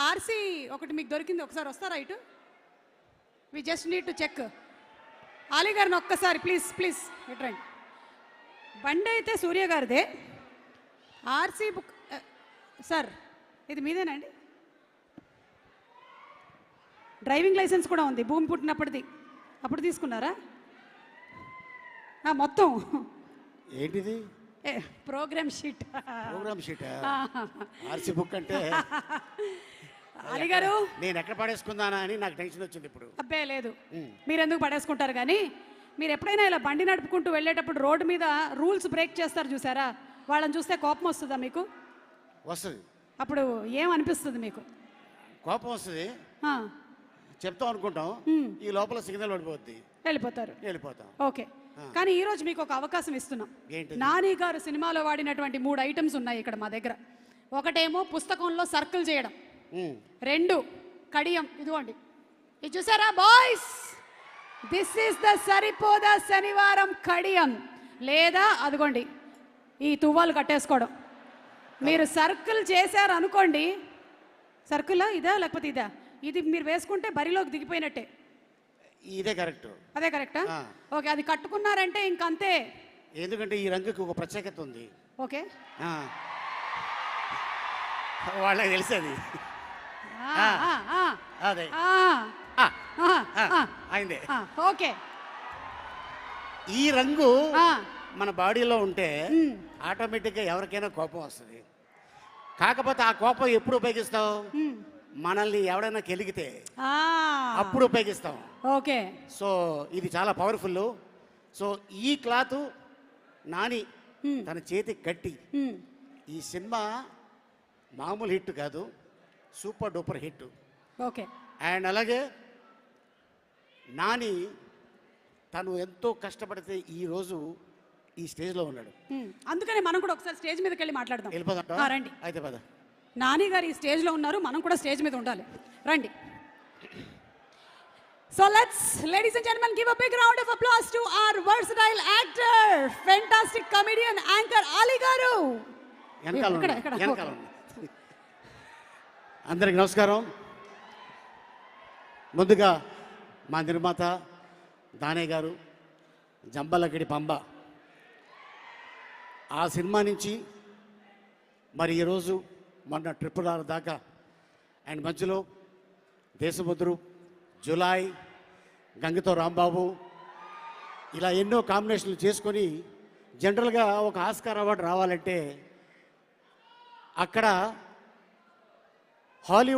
RC ఒకటి మీకు దొరికింది, ఒకసారి వస్తారా ఇటు? We just need to check. Ali గారిని ఒక్కసారి ప్లీజ్ ప్లీజ్ ఇటు రండి. బండి అయితే సూర్య గారిదే. ఆర్సీ బుక్ సార్ ఇది మీదేనండి? డ్రైవింగ్ లైసెన్స్ కూడా ఉంది, భూమి పుట్టినప్పటిది. అప్పుడు తీసుకున్నారా? మొత్తం ఏంటిది? Program sheet. Program sheet RC book అంటే అలీ గారు నేను ఎక్కడ పడేసుకుందానా అని నాకు టెన్షన్ వచ్చింది ఇప్పుడు. అబ్బే లేదు, మీరు ఎందుకు పడేసుకుంటారు కానీ, మీరు ఎప్పుడైనా ఇలా బండి నడుపుకుంటూ వెళ్ళేటప్పుడు రోడ్డు మీద రూల్స్ బ్రేక్ చేస్తారు చూసారా, వాళ్ళని చూస్తే కోపం వస్తుందా మీకు? వస్తుంది. అప్పుడు ఏమనిపిస్తుంది మీకు? కోపం వస్తుంది, చెప్తాం అనుకుంటాం, ఈ లోపల సిగ్నల్ పడిపోద్ది, వెళ్ళిపోతాం. ఓకే, కానీ ఈరోజు మీకు ఒక అవకాశం ఇస్తున్నాం. నాని గారు సినిమాలో వాడినటువంటి 3 ఐటమ్స్ ఉన్నాయి ఇక్కడ మా దగ్గర. ఒకటేమో పుస్తకంలో సర్కిల్ చేయడం, 2 కడియం, ఇదిగోండి ఇది చూసారా బాయ్స్, దిస్ ఈస్ ద సరిపోదా శనివారం కడియం, లేదా అదిగోండి ఈ తువ్వాలు కట్టేసుకోవడం. మీరు సర్కిల్ చేశారు అనుకోండి, సర్కిల్ ఇదా లేకపోతే ఇదా, ఇది మీరు వేసుకుంటే బరిలోకి దిగిపోయినట్టే. ఇదే కరెక్ట్. అదే కరెక్టా? ఓకే, అది కట్టుకున్నారంటే ఇంకంతే. ఎందుకంటే ఈ రంగుకి ఒక ప్రత్యేకత ఉంది. ఓకే, వాళ్ళకి తెలిసేది. అదే అయిందే. ఓకే, ఈ రంగు మన బాడీలో ఉంటే ఆటోమేటిక్గా ఎవరికైనా కోపం వస్తుంది. కాకపోతే ఆ కోపం ఎప్పుడు ఉపయోగిస్తావు? మనల్ని ఎవడైనా కెలిగితే అప్పుడు ఉపయోగిస్తాం. ఓకే, సో ఇది చాలా పవర్ఫుల్. సో ఈ క్లాత్ నాని తన చేతికి కట్టి, ఈ సినిమా మామూలు హిట్ కాదు, super duper hit. Okay, and అలాగే నాని తను ఎంతో కష్టపడితే ఈరోజు ఈ స్టేజ్లో ఉన్నాడు. అందుకనే మనం కూడా ఒకసారి స్టేజ్ మీదకి వెళ్ళి మాట్లాడదాం. వెళ్ళిపోదాం, రండి. అయితే పద. నాని గారు ఈ స్టేజ్లో ఉన్నారు, మనం కూడా స్టేజ్ మీద ఉండాలి, రండి. So let's, ladies and gentlemen, give a big round of applause to our versatile actor, fantastic comedian, anchor Ali garu. అందరికి నమస్కారం. ముందుగా మా నిర్మాత దానే గారు, జంబలగడి పంబ, ఆ సినిమా నుంచి మరి ఈరోజు మొన్న ట్రిపుల్ ఆర్ దాకా, అండ్ మధ్యలో దేశముద్రు, జులై, గంగతో రాంబాబు, ఇలా ఎన్నో కాంబినేషన్లు చేసుకొని జనరల్గా ఒక ఆస్కార్ అవార్డు రావాలంటే అక్కడ హాలీవుడ్